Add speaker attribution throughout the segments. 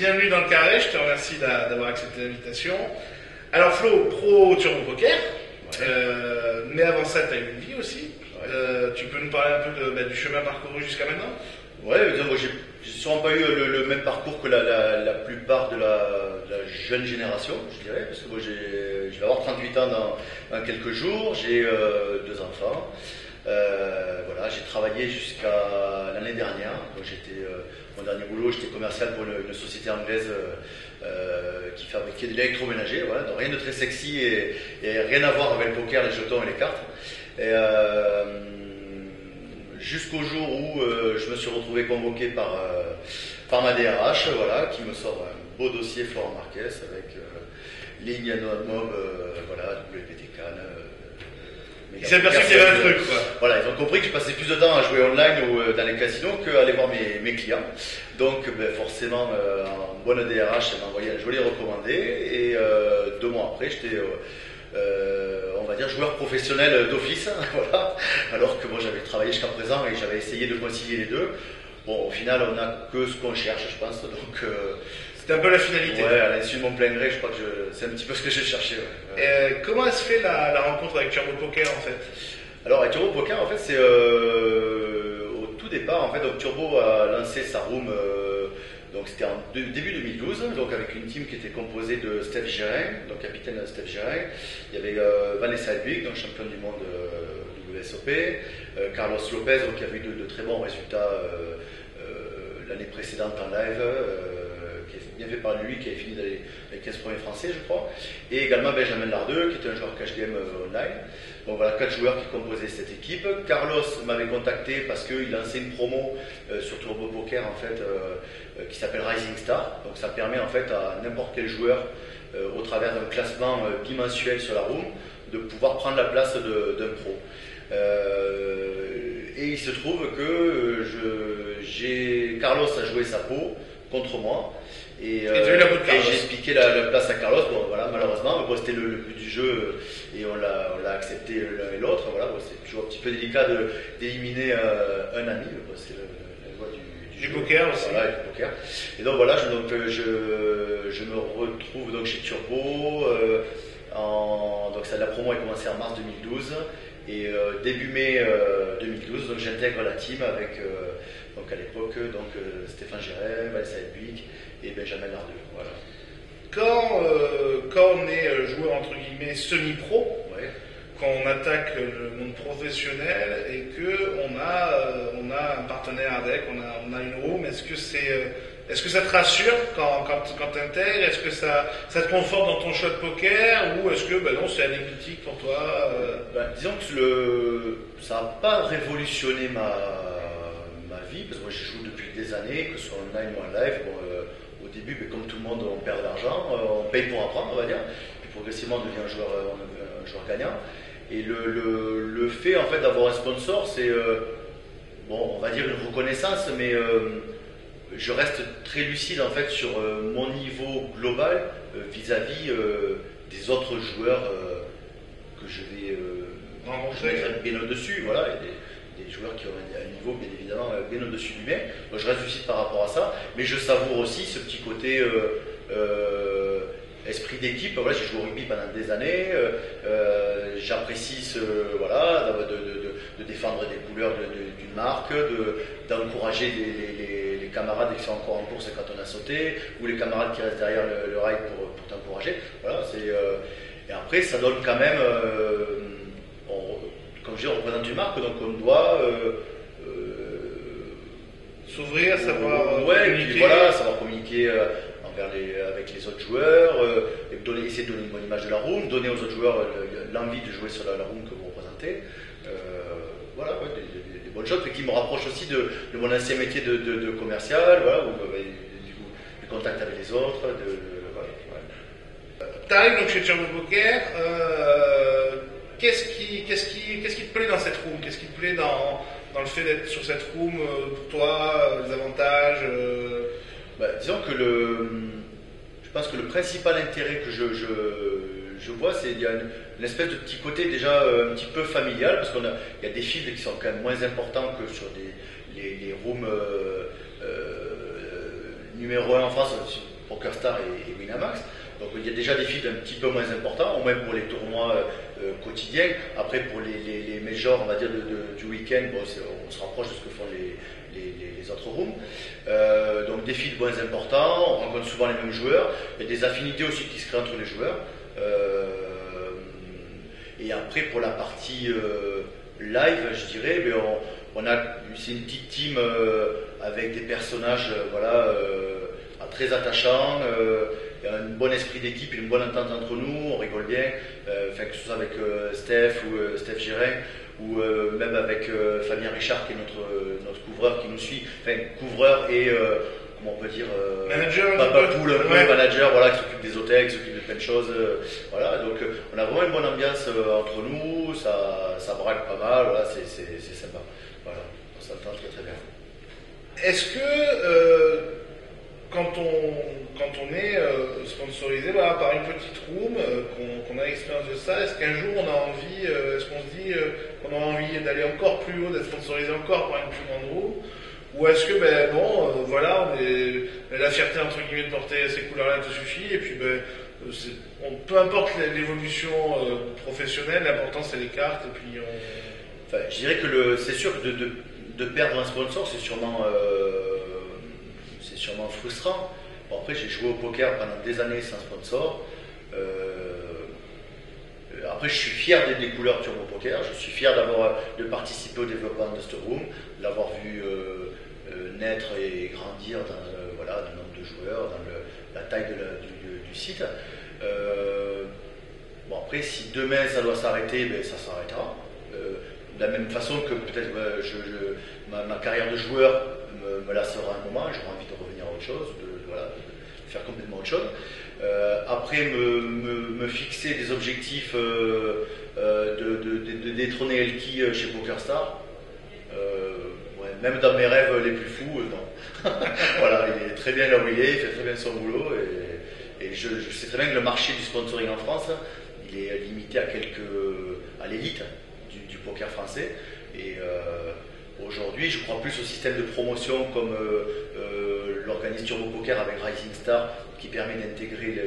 Speaker 1: bienvenue dans le carré, je te remercie d'avoir accepté l'invitation. Alors Flo, pro Turbo Poker, mais avant ça tu as eu une vie aussi. Tu peux nous parler un peu du chemin parcouru jusqu'à maintenant?
Speaker 2: Ouais, moi j'ai sûrement pas eu le même parcours que la plupart de la jeune génération, je dirais, parce que moi je vais avoir 38 ans dans quelques jours, j'ai 2 enfants. Voilà, j'ai travaillé jusqu'à l'année dernière. Donc mon dernier boulot, j'étais commercial pour une société anglaise qui fabriquait de l'électroménager. Voilà, donc rien de très sexy et rien à voir avec le poker, les jetons et les cartes. Jusqu'au jour où je me suis retrouvé convoqué par ma DRH, voilà, qui me sort un beau dossier Florent Marquez avec ligne à mob, voilà, WPT Cannes.
Speaker 1: Ils s'est aperçu qu'il y avait un truc, quoi.
Speaker 2: Voilà, ils ont compris que je passais plus de temps à jouer online ou dans les casinos qu'à aller voir mes clients. Donc, forcément, en bonne DRH, elle m'a envoyé un joli recommandé. Et 2 mois après, j'étais, on va dire, joueur professionnel d'office. Voilà. Alors que moi, j'avais travaillé jusqu'à présent et j'avais essayé de concilier les deux. Bon, au final, on n'a que ce qu'on cherche, je pense. Donc,
Speaker 1: c'était un peu la finalité.
Speaker 2: Ouais, à l'insu de mon plein gré, je crois que c'est un petit peu ce que j'ai cherché. Ouais.
Speaker 1: Comment se fait la rencontre avec Turbo Poker en fait?
Speaker 2: Alors avec Turbo Poker, en fait, c'est au tout départ, en fait, donc Turbo a lancé sa room, donc c'était en début 2012, donc avec une team qui était composée de Steph Gérin, donc capitaine Steph Gérin, il y avait Vanessa Hedwig, donc championne du monde WSOP, Carlos Lopez, donc qui a eu de très bons résultats l'année précédente en live. Qui est bien fait par lui, qui avait fini dans les 15 premiers français, je crois, et également Benjamin Lardeux, qui est un joueur cash game online. Donc voilà, 4 joueurs qui composaient cette équipe. Carlos m'avait contacté parce qu'il lançait une promo sur Turbo Poker, en fait, qui s'appelle Rising Star. Donc ça permet en fait à n'importe quel joueur, au travers d'un classement bimensuel sur la room, de pouvoir prendre la place d'un pro. Et il se trouve que Carlos a joué sa peau contre moi. Et j'ai piqué la place à Carlos. Bon, voilà, malheureusement, mais bon, c'était le but du jeu et on l'a accepté l'un et l'autre. Voilà, bon, c'est toujours un petit peu délicat d'éliminer un ami. Bon, c'est la loi du jeu.
Speaker 1: Poker aussi.
Speaker 2: Voilà, du poker. Et donc voilà, je me retrouve donc chez Turbo. Donc la promo a commencé en mars 2012 et début mai 2012, donc j'intègre la team avec donc à l'époque Stéphane Géret, Vanessa Hedwig et Benjamin Lardeux. Voilà.
Speaker 1: Quand on est joueur entre guillemets semi-pro,
Speaker 2: ouais.
Speaker 1: Quand on attaque le monde professionnel et que on a un partenaire avec, on a une room, est-ce que ça te rassure quand tu intègres? Est-ce que ça te conforte dans ton shot poker ou est-ce que non, c'est anecdotique pour toi?
Speaker 2: Disons que ça n'a pas révolutionné ma vie, parce que moi je joue depuis des années, que ce soit online ou en live. Bon, au début, comme tout le monde, on perd de l'argent, on paye pour apprendre, on va dire, puis progressivement on devient un joueur gagnant. Et le fait en fait d'avoir un sponsor, c'est on va dire une reconnaissance, mais je reste très lucide en fait sur mon niveau global vis-à-vis des autres joueurs que je vais mettre bien au-dessus, voilà, et des joueurs qui ont un niveau bien évidemment bien au-dessus du mien. Donc je reste lucide par rapport à ça, mais je savoure aussi ce petit côté esprit d'équipe. Voilà, j'ai joué au rugby pendant des années, j'apprécie de défendre des couleurs d'une marque, d'encourager les camarades qui sont encore en course quand on a sauté, ou les camarades qui restent derrière le ride pour t'encourager. Voilà, et après ça donne quand même, comme je dis, on représente une marque, donc on doit
Speaker 1: s'ouvrir, savoir
Speaker 2: communiquer. Puis voilà, savoir communiquer avec les autres joueurs, essayer de donner une bonne image de la room, donner aux autres joueurs l'envie de jouer sur la room que vous représentez. Voilà, des bonnes choses qui me rapprochent aussi de mon ancien métier de commercial, voilà, où du coup, le contact avec les autres.
Speaker 1: Tu arrives donc chez Turbo Poker. Qu'est-ce qui te plaît dans cette room? Qu'est-ce qui te plaît dans le fait d'être sur cette room pour toi, les avantages?
Speaker 2: Disons que je pense que le principal intérêt que je vois, c'est qu'il y a une espèce de petit côté déjà un petit peu familial, parce qu'il y a des fields qui sont quand même moins importants que sur les rooms numéro 1 en France. PokerStars et Winamax. Donc il y a déjà des fields un petit peu moins importants, au moins pour les tournois quotidiens. Après pour les majors, on va dire du week-end, bon, on se rapproche de ce que font les autres rooms. Donc des fields moins importants, on rencontre souvent les mêmes joueurs. Il y a des affinités aussi qui se créent entre les joueurs. Et après pour la partie live, je dirais, c'est une petite team avec des personnages très attachants. Il y a un bon esprit d'équipe, une bonne entente entre nous, on rigole bien, que ce soit avec Steph ou Steph Gérin, ou même avec Fabien Richard qui est notre couvreur qui nous suit, couvreur et comment on peut dire
Speaker 1: manager,
Speaker 2: manager, voilà, qui s'occupe des hôtels, qui s'occupe de plein de choses, voilà. Donc on a vraiment une bonne ambiance entre nous, ça braque pas mal, voilà, c'est sympa, voilà, on s'entend très très bien.
Speaker 1: Est-ce que quand on est sponsorisé par une petite room, qu'on a l'expérience de ça, est-ce qu'un jour on a envie, est-ce qu'on se dit qu'on a envie d'aller encore plus haut, d'être sponsorisé encore par une plus grande room, ou est-ce que la fierté entre guillemets de porter ces couleurs-là te suffit, et puis peu importe l'évolution professionnelle, l'important c'est les cartes, et puis
Speaker 2: je dirais que c'est sûr que de perdre un sponsor, c'est sûrement frustrant. Bon, après, j'ai joué au poker pendant des années sans sponsor. Après, je suis fier des couleurs Turbo Poker. Je suis fier de participer au développement de cette room, de l'avoir vu naître et grandir dans le nombre de joueurs, dans la taille du site. Bon, après, si demain ça doit s'arrêter, ça s'arrêtera. De la même façon que peut-être ma carrière de joueur me lassera un moment, j'aurai envie de revenir à autre chose, de faire complètement autre chose. Après, me fixer des objectifs de détrôner Elki chez PokerStars, même dans mes rêves les plus fous, non. Voilà, il est très bien là où il fait très bien son boulot, et je sais très bien que le marché du sponsoring en France, il est limité à l'élite du poker français, et aujourd'hui, je crois plus au système de promotion comme l'organisme Turbo Poker avec Rising Star qui permet d'intégrer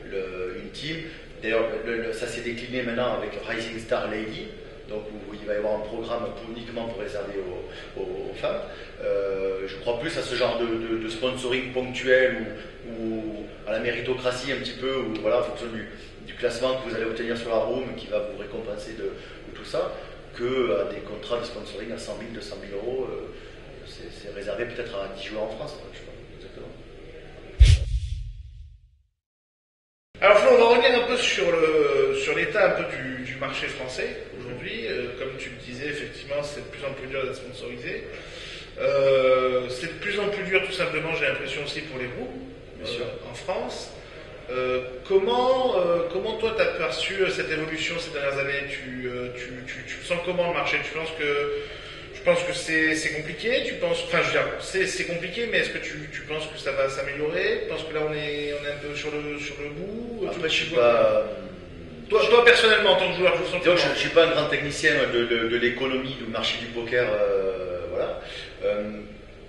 Speaker 2: une team. D'ailleurs, ça s'est décliné maintenant avec Rising Star Lady, donc où il va y avoir un programme uniquement pour réserver aux femmes. Je crois plus à ce genre de sponsoring ponctuel ou à la méritocratie un petit peu, en fonction du classement que vous allez obtenir sur la room qui va vous récompenser de tout ça, que à des contrats de sponsoring à 100 000, 200 000 euros, c'est réservé peut-être à 10 joueurs en France, je sais pas exactement.
Speaker 1: Alors Flo, on va revenir un peu sur l'état un peu du marché français aujourd'hui. Comme tu le disais, effectivement, c'est de plus en plus dur d'être sponsorisé. C'est de plus en plus dur, tout simplement, j'ai l'impression aussi pour les groupes en France. Comment toi t'as perçu cette évolution ces dernières années? Tu sens comment le marché? Je pense que c'est compliqué. C'est compliqué, mais est-ce que tu penses que ça va s'améliorer? Tu penses que là on est un peu sur le bout?
Speaker 2: Après, je suis pas.
Speaker 1: Toi personnellement, en tant que joueur,
Speaker 2: je ne suis pas un grand technicien de l'économie du marché du poker, voilà.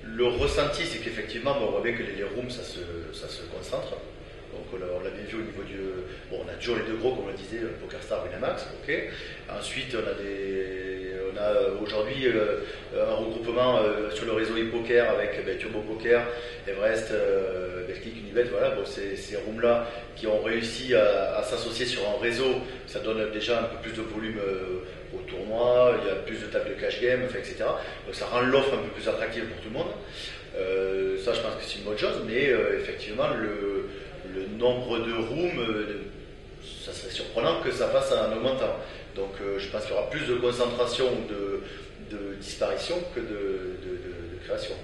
Speaker 2: Le ressenti, c'est qu'effectivement, on voit bien que les rooms, ça se concentre. Donc on l'a bien vu au niveau on a toujours les deux gros, comme on le disait, PokerStars, Winamax, ok. Ensuite, on a aujourd'hui un regroupement sur le réseau ePoker avec Turbo Poker, Everest, Betclic, Unibet, voilà. Bon, ces rooms-là qui ont réussi à s'associer sur un réseau, ça donne déjà un peu plus de volume au tournoi, il y a plus de tables de cash game, etc. Donc ça rend l'offre un peu plus attractive pour tout le monde. Ça, je pense que c'est une bonne chose, mais effectivement, le nombre de rooms, ça serait surprenant que ça fasse en augmentant. Donc je pense qu'il y aura plus de concentration ou de disparition que de création.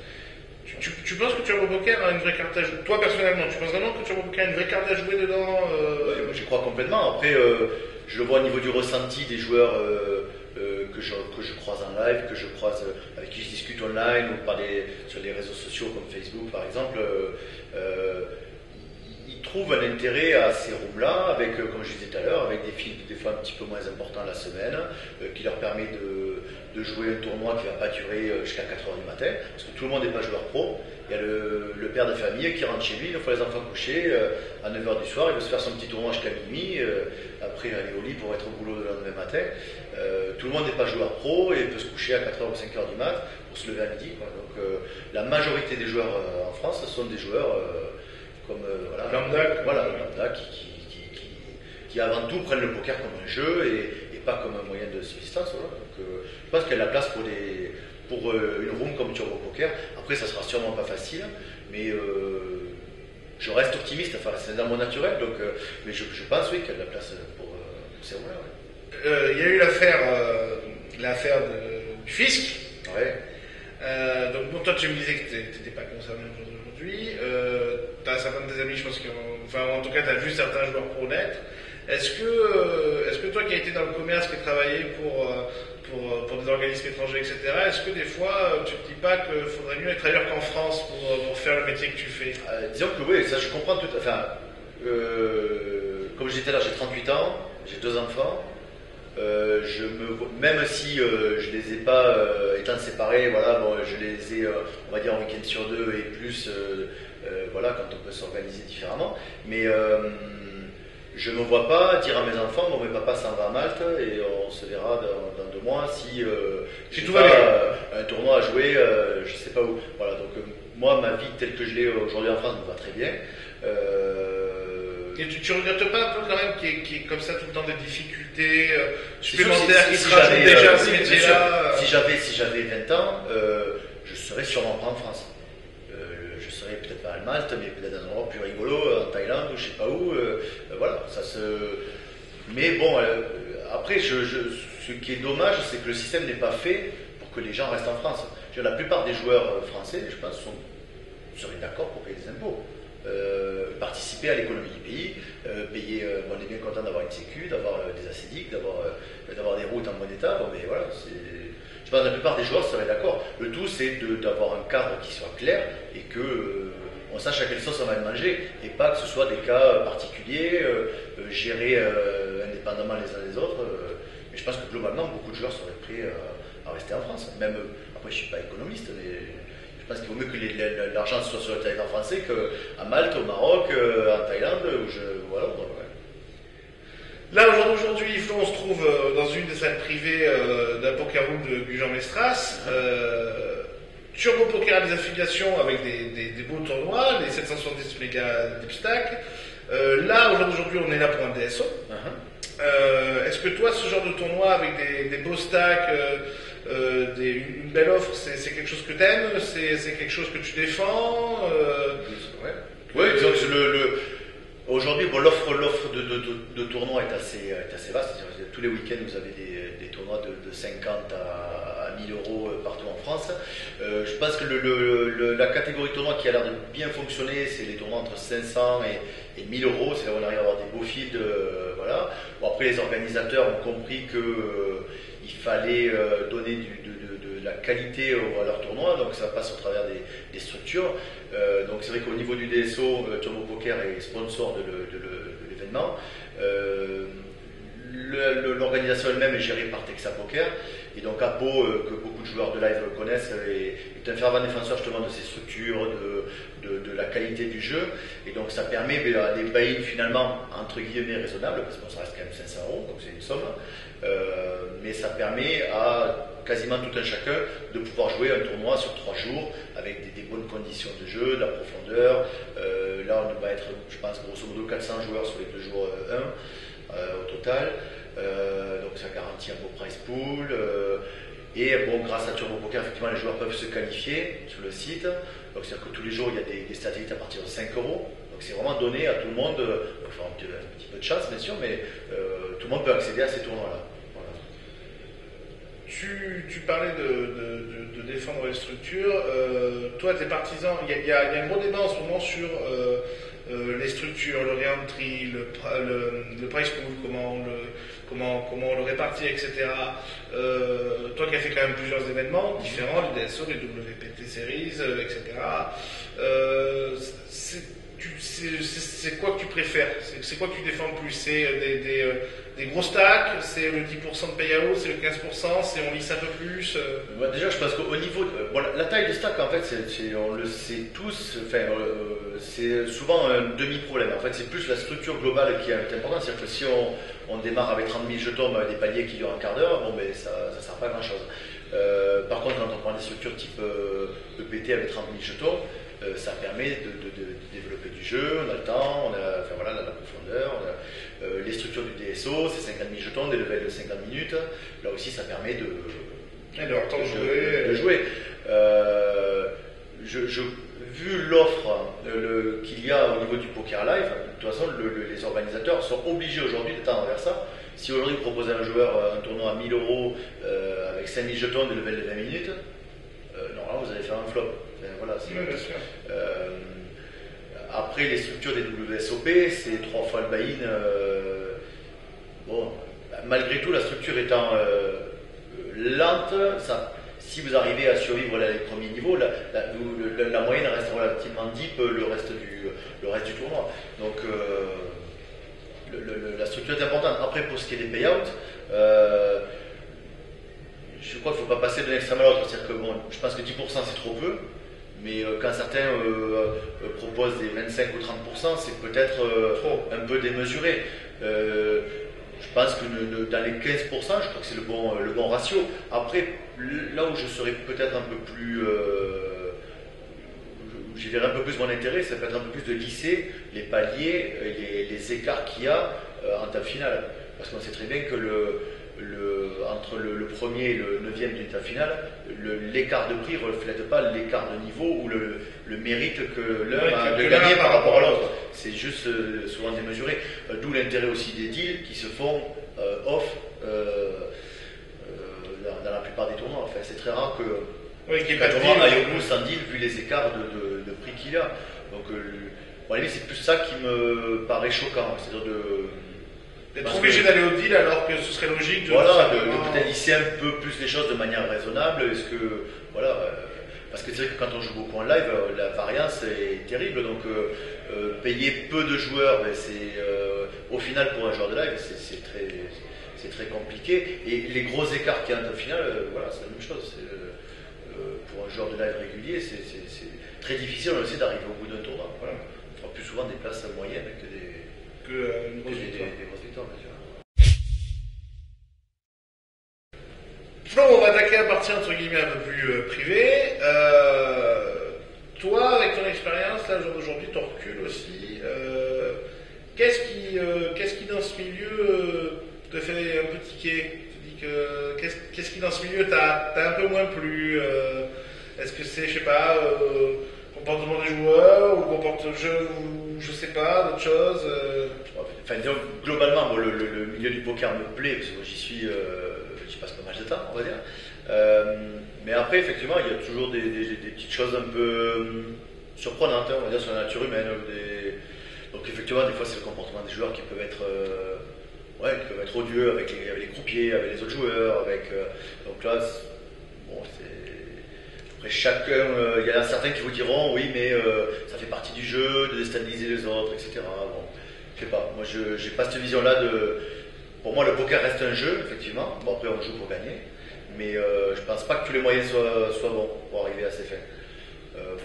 Speaker 1: Tu penses que Turbo Poker a une vraie carte à jouer? Toi personnellement, tu penses vraiment que Turbo Poker a une vraie carte à jouer dedans?
Speaker 2: Oui, moi, j'y crois complètement. Après, je le vois au niveau du ressenti des joueurs que je croise en live, avec qui je discute online ou sur les réseaux sociaux comme Facebook par exemple. Ils trouvent un intérêt à ces rooms-là, avec, comme je disais tout à l'heure, avec des films des fois un petit peu moins importants la semaine, qui leur permet de jouer un tournoi qui ne va pas durer jusqu'à 4h du matin, parce que tout le monde n'est pas joueur pro. il y a le père de famille qui rentre chez lui, une fois les enfants couchés, à 9h du soir, il veut se faire son petit tournoi jusqu'à minuit, après aller au lit pour être au boulot le lendemain matin. Tout le monde n'est pas joueur pro et peut se coucher à 4h ou 5h du mat pour se lever à midi, quoi. Donc la majorité des joueurs en France sont des joueurs comme lambda qui avant tout prennent le poker comme un jeu et pas comme un moyen de subsistance. Voilà. Donc je pense qu'il y a de la place pour une room comme Turbo Poker. Après, ça sera sûrement pas facile, mais je reste optimiste, enfin, c'est dans mon naturel, donc, mais je pense oui, qu'il y a de la place pour ces rooms-là. Ouais.
Speaker 1: Il y a eu l'affaire du fisc.
Speaker 2: Ouais.
Speaker 1: Donc, bon, toi, tu me disais que tu n'étais pas concerné aujourd'hui. Tu as certains de tes amis, je pense en tout cas, tu as vu certains joueurs pro l'être. Est-ce que toi qui as été dans le commerce, qui as travaillé pour des organismes étrangers, etc., est-ce que des fois tu te dis pas qu'il faudrait mieux être ailleurs qu'en France pour faire le métier que tu fais?
Speaker 2: Disons que oui, ça je comprends tout. Enfin, comme j'étais là, j'ai 38 ans, j'ai 2 enfants. Même si je les ai pas étant séparés, voilà, bon, je les ai, on va dire, un week-end sur 2 et plus, voilà, quand on peut s'organiser différemment. Mais je ne me vois pas dire à mes enfants, bon, mais papa s'en va à Malte et on se verra dans 2 mois si j'ai pas un tournoi à jouer, je sais pas où. Voilà, donc moi, ma vie telle que je l'ai aujourd'hui en France me va très bien.
Speaker 1: Et tu regrettes pas un peu quand même qu'il y ait comme ça tout le temps des difficultés supplémentaires qui se rajoutent déjà à ce métier-là?
Speaker 2: Si j'avais 20 ans, je serais sûrement pas en France. Je serais peut-être pas à Malte, mais peut-être dans un endroit plus rigolo, en Thaïlande ou je sais pas où. Voilà, ça se. Mais bon, après, ce qui est dommage, c'est que le système n'est pas fait pour que les gens restent en France. La plupart des joueurs français, je pense, seraient d'accord pour payer des impôts. Participer à l'économie du pays, payer, on est bien content d'avoir une sécu, d'avoir des ACDIC, d'avoir des routes en bon état, bon, mais voilà, je pense que la plupart des joueurs seraient d'accord. Le tout, c'est d'avoir un cadre qui soit clair et que on sache à quelle sauce on va le manger et pas que ce soit des cas particuliers, gérés indépendamment les uns des autres. Mais je pense que globalement, beaucoup de joueurs seraient prêts à rester en France. Même, après, je ne suis pas économiste, mais je pense qu'il vaut mieux que l'argent soit sur le territoire français qu'à Malte, au Maroc, en Thaïlande, ou à Londres. Ouais.
Speaker 1: Là, aujourd'hui, Flo, on se trouve dans une des salles privées d'un poker room de Gujan Mestras. Turbo Poker a des affiliations avec des beaux tournois, les 770 méga Deep Stack. Là, aujourd'hui, on est là pour un DSO. Est-ce que toi, ce genre de tournoi avec des beaux stacks, une belle offre, c'est quelque chose que tu aimes? C'est quelque chose que tu défends?
Speaker 2: Oui, disons que aujourd'hui, bon, l'offre de tournois est assez vaste. C'est-à-dire, tous les week-ends, vous avez des tournois de 50 à 1000 euros partout en France. Je pense que la catégorie tournoi qui a l'air de bien fonctionner, c'est les tournois entre 500 et 1000 euros. C'est là où on arrive à avoir des beaux fields. Voilà. Bon, après, les organisateurs ont compris qu'il fallait donner de la qualité à leur tournoi, donc ça passe au travers des structures. Donc c'est vrai qu'au niveau du DSO, Turbo Poker est sponsor de l'événement. L'organisation elle-même est gérée par Texas Poker, et donc Apo, que beaucoup de joueurs de live connaissent, est un fervent défenseur justement de ces structures, de la qualité du jeu, et donc ça permet des buy-in finalement entre guillemets raisonnables, parce que ça reste quand même 500 euros, donc c'est une somme, mais ça permet à quasiment tout un chacun de pouvoir jouer un tournoi sur 3 jours avec des bonnes conditions de jeu, de la profondeur. Là on va être, je pense, grosso modo 400 joueurs sur les 2 jours 1 au total. Donc ça garantit un beau prize pool. Et bon, grâce à Turbo Poker, effectivement, les joueurs peuvent se qualifier sur le site. Donc c'est-à-dire que tous les jours, il y a des satellites à partir de 5 euros. Donc c'est vraiment donné à tout le monde. Il faut un petit peu de chance, bien sûr, mais tout le monde peut accéder à ces tournois-là. Voilà.
Speaker 1: Tu parlais de défendre les structures. Toi, t'es partisan. Il y a un gros débat en ce moment sur les structures, le re-entry, le price pool, comment on le répartit, etc. Toi qui as fait quand même plusieurs événements différents, les DSO, les WPT Series, etc. c'est quoi que tu préfères? C'est quoi que tu défends le plus? C'est des gros stacks, c'est le 10% de payout, c'est le 15%, c'est on lisse un peu plus.
Speaker 2: Bah, déjà, je pense qu'au niveau bon, la taille des stacks, en fait, on le sait tous. Enfin, c'est souvent un demi-problème. En fait, c'est plus la structure globale qui est importante. C'est-à-dire que si on démarre avec 30 000 jetons, avec des paliers qui durent un quart d'heure, bon, ben ça sert pas à grand-chose. Par contre, quand on prend des structures type EPT avec 30 000 jetons, ça permet de développer du jeu, on a le temps, on a enfin, voilà, la profondeur, on a, les structures du DSO, c'est 50 000 jetons, des levels de 50 minutes, là aussi ça permet de jouer. Vu l'offre qu'il y a au niveau du poker live, de toute façon les organisateurs sont obligés aujourd'hui de tendre vers ça. Si aujourd'hui vous proposez à un joueur un tournoi à 1000 euros avec 5000 jetons de level de 20 minutes, normalement vous allez faire un flop. Voilà,
Speaker 1: bien sûr.
Speaker 2: Après les structures des WSOP, c'est 3 fois le buy-in. Bon, malgré tout, la structure étant lente, si vous arrivez à survivre les premiers niveaux, la moyenne reste relativement deep le reste du tournoi. Donc la structure est importante. Après, pour ce qui est des payouts, je crois qu'il ne faut pas passer d'un extrême à l'autre. C'est-à-dire que bon, je pense que 10% c'est trop peu. Mais quand certains proposent des 25 ou 30%, c'est peut-être un peu démesuré. Je pense que dans les 15%, je crois que c'est le bon ratio. Après, là où je serais peut-être un peu plus... j'y verrais un peu plus mon intérêt, c'est peut-être un peu plus de lisser les paliers, les écarts qu'il y a en table finale. Parce qu'on sait très bien que entre le premier et le 9e d'une table finale, l'écart de prix ne reflète pas l'écart de niveau ou le mérite que l'un a de gagner par rapport à l'autre. C'est juste souvent démesuré. D'où l'intérêt aussi des deals qui se font off dans la plupart des tournois. Enfin, c'est très rare qu'un tournoi aille au bout sans deal vu les écarts de prix qu'il y a. Donc, bon, à la limite, c'est plus ça qui me paraît choquant. C'est-à-dire
Speaker 1: d'être obligé d'aller au deal alors que ce serait logique de
Speaker 2: peut-être lisser un peu plus les choses de manière raisonnable. Parce que c'est vrai que quand on joue beaucoup en live, la variance est terrible. Donc payer peu de joueurs, au final pour un joueur de live, c'est très compliqué. Et les gros écarts qu'il y a au final, c'est la même chose. Pour un joueur de live régulier, c'est très difficile aussi d'arriver au bout d'un tournoi. Voilà. On fera plus souvent des places moyennes que des grosses victoires, bien sûr.
Speaker 1: Flo, on va attaquer à partir entre guillemets un peu plus privée. Toi, avec ton expérience, là, aujourd'hui, ton recul aussi, qu'est-ce qui dans ce milieu te fait un peu tiquer? Qu'est-ce qui dans ce milieu t'a un peu moins plu? Est-ce que c'est, je sais pas, comportement des joueurs ou comportement de jeu ou je sais pas, d'autres choses?
Speaker 2: Enfin, disons, globalement, le milieu du poker me plaît parce que j'y passe pas mal de temps, on va dire. Mais après, effectivement, il y a toujours des petites choses un peu surprenantes, on va dire, sur la nature humaine. Donc, effectivement, des fois, c'est le comportement des joueurs qui peuvent être odieux avec les croupiers, avec les autres joueurs. Donc là, après, chacun, il y en a certains qui vous diront, oui, mais ça fait partie du jeu, de déstabiliser les autres, etc. Bon, je sais pas, moi, je n'ai pas cette vision-là Pour moi, le poker reste un jeu, effectivement. Bon, après, on joue pour gagner. Mais je pense pas que tous les moyens soient bons pour arriver à ces fins.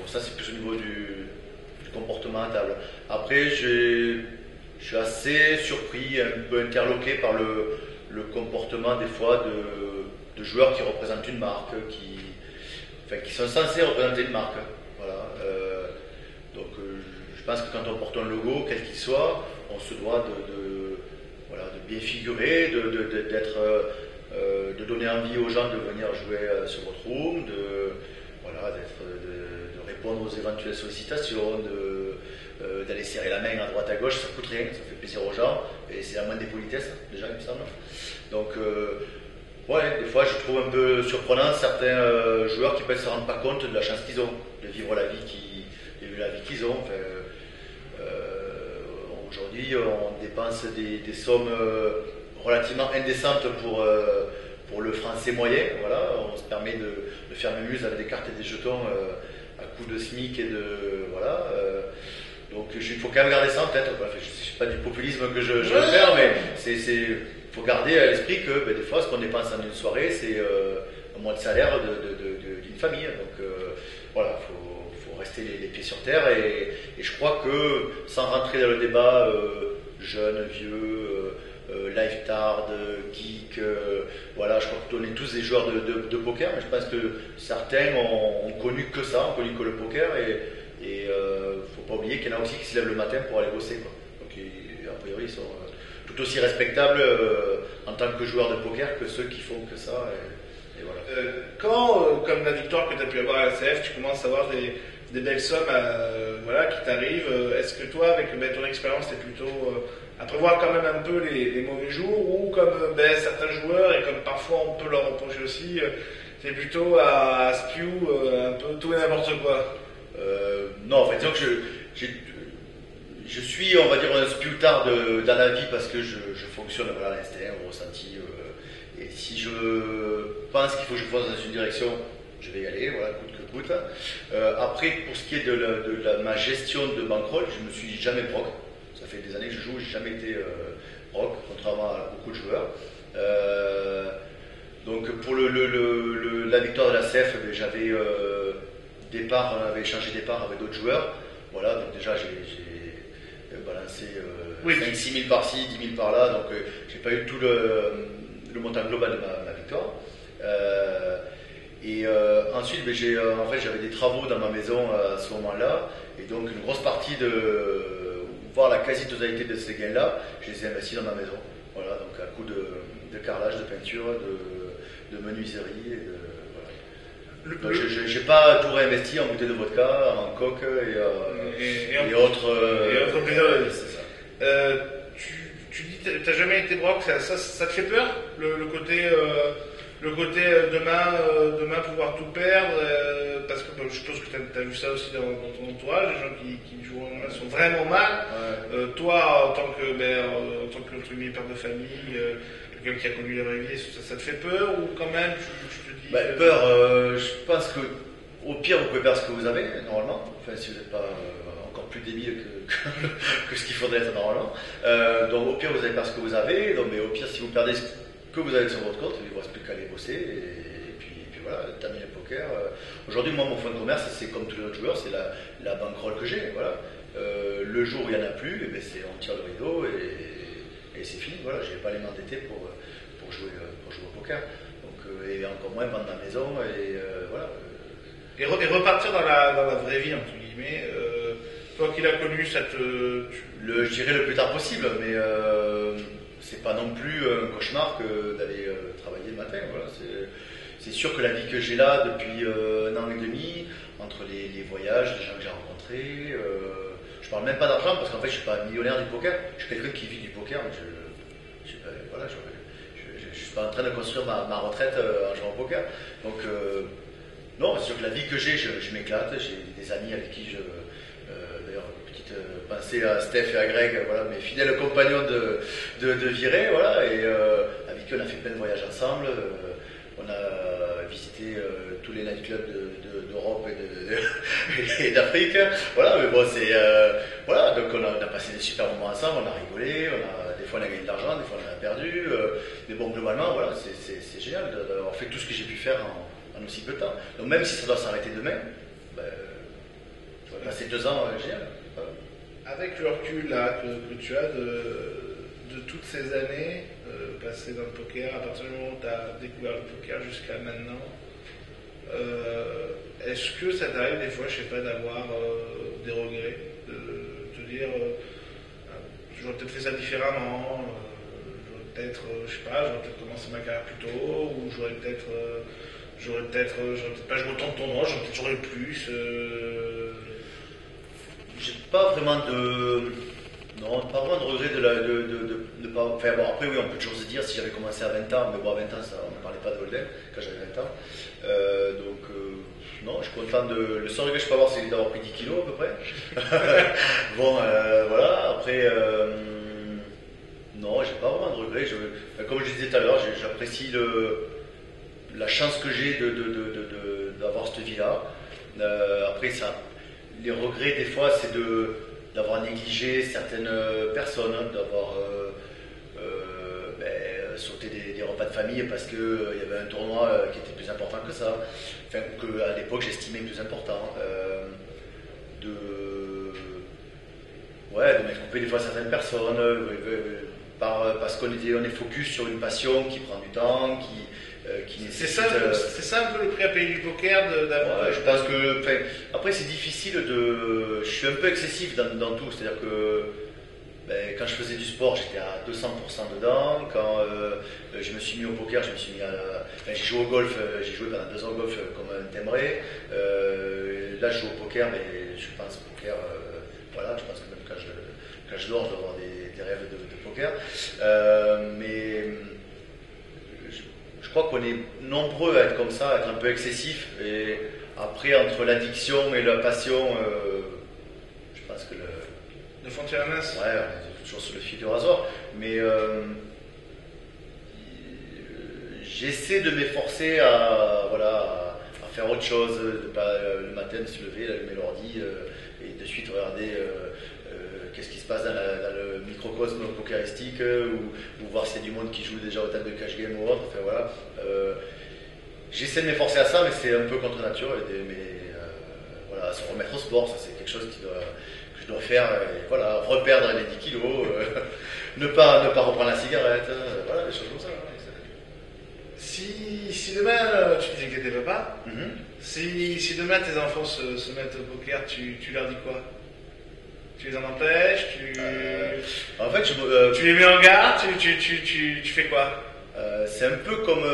Speaker 2: Ça, c'est plus au niveau du comportement à table. Après, je suis assez surpris, un peu interloqué par le comportement, des fois, de joueurs qui représentent une marque, qui sont censés représenter une marque. Voilà. Donc, je pense que quand on porte un logo, quel qu'il soit, on se doit de bien figurer, de donner envie aux gens de venir jouer sur votre room, de répondre aux éventuelles sollicitations, d'aller serrer la main à droite à gauche, ça coûte rien, ça fait plaisir aux gens, et c'est la moindre des politesses, déjà, il me semble. Donc, des fois, je trouve un peu surprenant certains joueurs qui peuvent se rendre pas compte de la chance qu'ils ont, de vivre la vie qu'ils ont. Aujourd'hui, on dépense des sommes relativement indécentes pour le français moyen. Voilà, on se permet de faire mémuse avec des cartes et des jetons à coups de SMIC et de voilà. Donc il faut quand même garder ça en tête. Enfin, c'est pas du populisme que je veux faire, mais faut garder à l'esprit que des fois, ce qu'on dépense en une soirée, c'est un mois de salaire d'une famille. Donc voilà, faut rester les pieds sur terre. Et je crois que sans rentrer dans le débat jeune, vieux, lifetard, geek, voilà, je crois qu'on est tous des joueurs de poker, mais je pense que certains ont connu que ça, ont connu que le poker, et faut pas oublier qu'il y en a aussi qui se lèvent le matin pour aller bosser, quoi. Donc a priori ils sont tout aussi respectables en tant que joueurs de poker que ceux qui font que ça, et voilà.
Speaker 1: Quand, comme la victoire que tu as pu avoir à la CF, tu commences à avoir des belles sommes voilà, qui t'arrivent, est-ce que toi, avec ton expérience, tu es plutôt à prévoir quand même un peu les mauvais jours, ou comme certains joueurs, et comme parfois on peut leur reprocher aussi, tu es plutôt à spew un peu tout et n'importe quoi?
Speaker 2: Non, en fait, disons que je suis, on va dire, un spewtard dans la vie parce que je fonctionne voilà, à l'instinct, au ressenti. Et si je pense qu'il faut que je fasse dans une direction, je vais y aller, voilà, coûte que coûte. Après, pour ce qui est de ma gestion de bankroll, je me suis jamais proc. Ça fait des années que je joue, j'ai jamais été proc, contrairement à beaucoup de joueurs. Donc pour la victoire de la CF, j'avais on avait échangé départ avec d'autres joueurs. Voilà, donc déjà j'ai balancé 5-6 000 par-ci, 10 000 par-là, donc j'ai pas eu tout le montant global de ma victoire. Ensuite, en fait, j'avais des travaux dans ma maison à ce moment-là, et donc une grosse partie voire la quasi-totalité de ces gains-là, je les ai investis dans ma maison. Voilà, donc à coup de carrelage, de peinture, de menuiserie, voilà. J'ai pas tout réinvesti en bouteilles de vodka, en coke et autres
Speaker 1: plaisirs.
Speaker 2: C'est ça.
Speaker 1: Tu dis que t'as jamais été broc, ça te fait peur, le côté demain pouvoir tout perdre, parce que je suppose que tu as vu ça aussi dans ton entourage, les gens qui jouent sont vraiment mal. Ouais. Toi, en tant que père de famille, quelqu'un qui a connu la vraie vie, ça te fait peur, ou quand même tu te dis...
Speaker 2: Peur, je pense que au pire vous pouvez perdre ce que vous avez normalement, enfin si vous n'êtes pas encore plus débile que ce qu'il faudrait être normalement. Donc au pire vous allez perdre ce que vous avez, donc, mais au pire si vous perdez ce que vous avez sur votre compte, il ne vous reste plus qu'à aller bosser, et puis voilà, terminer le poker. Aujourd'hui, moi, mon fonds de commerce, c'est comme tous les autres joueurs, c'est la bankroll que j'ai. Voilà. Le jour où il n'y en a plus, on tire le rideau et c'est fini. Voilà, je ne vais pas aller m'endetter pour jouer au poker. Donc, et encore moins vendre ma maison, et voilà.
Speaker 1: Et repartir dans la vraie vie, entre guillemets. Toi qui l'as connu,
Speaker 2: je dirais le plus tard possible, mais c'est pas non plus un cauchemar que d'aller travailler le matin. Voilà. C'est sûr que la vie que j'ai là depuis 1 an et demi, entre les voyages, les gens que j'ai rencontrés, je parle même pas d'argent parce qu'en fait je suis pas millionnaire du poker, je suis quelqu'un qui vit du poker, mais je suis pas en train de construire ma retraite en jouant au poker. Donc non, c'est sûr que la vie que j'ai, je m'éclate, j'ai des amis avec qui d'ailleurs, petite pensée à Steph et à Greg, voilà, mes fidèles compagnons de virée, voilà, et avec qui on a fait plein de voyages ensemble. On a visité tous les nightclubs d'Europe et d'Afrique. Voilà, mais bon, voilà, donc on a passé des super moments ensemble, on a rigolé, des fois on a gagné de l'argent, des fois on en a perdu. Mais bon, globalement, voilà, c'est génial d'avoir fait tout ce que j'ai pu faire en aussi peu de temps. Donc même si ça doit s'arrêter demain, passer 2 ans, génial. Voilà.
Speaker 1: Avec le recul là, que tu as de toutes ces années passées dans le poker, à partir du moment où tu as découvert le poker jusqu'à maintenant, est-ce que ça t'arrive des fois, je sais pas, d'avoir des regrets, de te dire j'aurais peut-être fait ça différemment, j'aurais peut-être commencé ma carrière plus tôt, ou j'aurais peut-être pas joué autant de tournois, j'aurais peut-être joué plus.
Speaker 2: J'ai pas vraiment pas vraiment de regret de pas. Enfin bon, après oui, on peut toujours se dire si j'avais commencé à 20 ans, mais bon, à 20 ans, on ne parlait pas de Golden quand j'avais 20 ans. Non, je suis content le seul regret que je peux avoir, c'est d'avoir pris 10 kilos à peu près. Bon, voilà, après, non, j'ai pas vraiment de regret. Comme je disais tout à l'heure, j'apprécie la chance que j'ai d'avoir cette vie-là. Après, les regrets, des fois, c'est d'avoir négligé certaines personnes, d'avoir sauté des repas de famille parce qu'il y avait un tournoi qui était plus important que ça, enfin qu'à l'époque j'estimais plus important, de mettre coupé des fois certaines personnes parce qu'on est focus sur une passion qui prend du temps, qui nécessite...
Speaker 1: C'est ça un peu le prix à payer du poker d'avoir...
Speaker 2: Ouais, je pense que... Après c'est difficile de... Je suis un peu excessif dans tout, c'est-à-dire que quand je faisais du sport, j'étais à 200% dedans. Quand je me suis mis au poker, je me suis mis j'ai joué au golf, j'ai joué pendant 2 ans au golf comme un timbré. Là, je joue au poker, mais je pense au poker... voilà, je pense que même quand je dors, je dois avoir des rêves de poker. Mais je crois qu'on est nombreux à être comme ça, à être un peu excessif. Et après, entre l'addiction et la passion, je pense que
Speaker 1: de fond à la masse.
Speaker 2: Ouais, on est toujours sur le fil du rasoir. Mais j'essaie de m'efforcer à faire autre chose, de pas le matin de se lever, d'allumer l'ordi et de suite regarder qu'est-ce qui se passe dans le microcosme pokeristique ou voir s'il y a du monde qui joue déjà au table de cash game ou autre. Enfin voilà. J'essaie de m'efforcer à ça, mais c'est un peu contre nature. Voilà, se remettre au sport, ça c'est quelque chose que je dois faire. Voilà, reperdre les 10 kilos, ne pas reprendre la cigarette, voilà, des choses comme ça.
Speaker 1: Si demain, tu disais que t'étais papa, si demain tes enfants se mettent au poker, tu leur dis quoi? Tu les en empêches?
Speaker 2: En fait,
Speaker 1: tu les mets en garde? Tu fais quoi?
Speaker 2: C'est un peu comme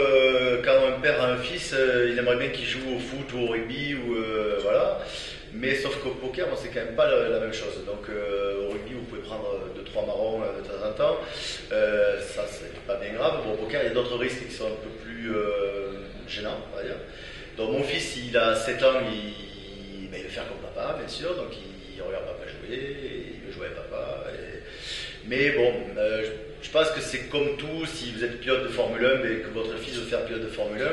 Speaker 2: quand un père a un fils, il aimerait bien qu'il joue au foot ou au rugby ou voilà. Mais sauf qu'au poker, c'est quand même pas la même chose. Donc au rugby, vous pouvez prendre 2-3 marrons de temps en temps. Ça, c'est pas bien grave. Bon, au poker, il y a d'autres risques qui sont un peu plus gênants, on va dire. Donc mon fils, il a 7 ans, il veut faire comme papa, bien sûr. Donc il regarde papa jouer, il veut jouer avec papa. Mais bon, je pense que c'est comme tout, si vous êtes pilote de Formule 1 et que votre fils veut faire pilote de Formule 1,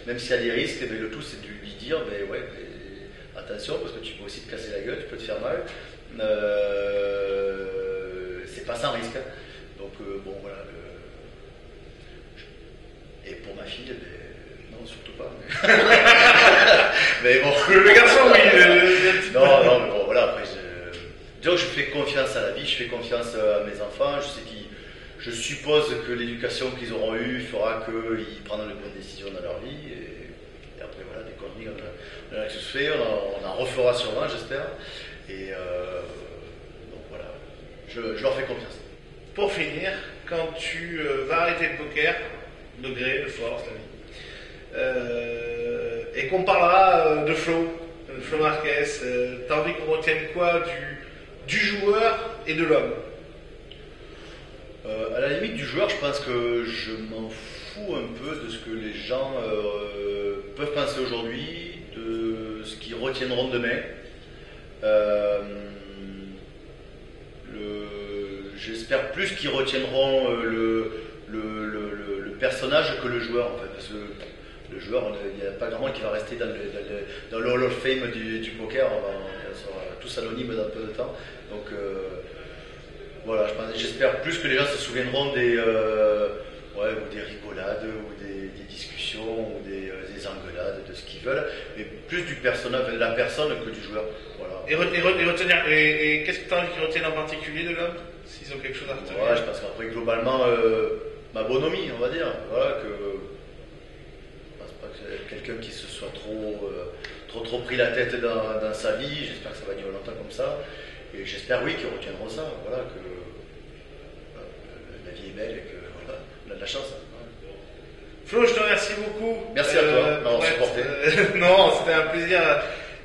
Speaker 2: même s'il y a des risques, le tout c'est de lui dire, attention, parce que tu peux aussi te casser la gueule, tu peux te faire mal. C'est pas sans risque. Donc bon voilà. Et pour ma fille, non, surtout pas. Mais bon.
Speaker 1: Le garçon, oui.
Speaker 2: Non, mais bon, voilà, après, disons que je fais confiance à la vie, je fais confiance à mes enfants, je suppose que l'éducation qu'ils auront eue fera qu'ils prendront les bonnes décisions dans leur vie, et après, voilà, des conneries, on en a tous fait, on en refera sûrement, j'espère, et donc voilà, je leur fais confiance.
Speaker 1: Pour finir, quand tu vas arrêter le poker, de gré, de force, la vie, et qu'on parlera de Flo Marquez, t'as envie qu'on retienne quoi du joueur et de l'homme?
Speaker 2: À la limite du joueur, je pense que je m'en fous un peu de ce que les gens peuvent penser aujourd'hui, de ce qu'ils retiendront demain. J'espère plus qu'ils retiendront le personnage que le joueur, en fait, parce que le joueur, il n'y a pas grand monde qui va rester dans le Hall of Fame du poker, on sera tous anonymes dans peu de temps. Donc voilà, j'espère plus que les gens se souviendront des rigolades, ou des discussions, ou des engueulades, de ce qu'ils veulent, mais plus du personnage, de la personne que du joueur. Voilà.
Speaker 1: Et qu'est-ce que tu as envie qu'ils retiennent en particulier de l'homme, s'ils ont quelque chose à retenir?
Speaker 2: Voilà, je pense qu'après, globalement, ma bonhomie, on va dire. Voilà, que je pense pas que c'est quelqu'un qui se soit trop pris la tête dans sa vie. J'espère que ça va durer longtemps comme ça. Et j'espère, oui, qu'ils retiendront ça. Voilà, que la vie est belle et que voilà, on a de la chance. Voilà.
Speaker 1: Flo, je te remercie beaucoup.
Speaker 2: Merci à toi d'avoir supporté.
Speaker 1: Non, c'était un plaisir.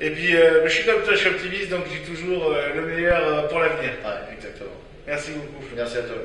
Speaker 1: Et puis, je suis comme toi, je suis optimiste, donc j'ai toujours le meilleur pour l'avenir.
Speaker 2: Ouais, exactement.
Speaker 1: Merci beaucoup, Flo.
Speaker 2: Merci à toi.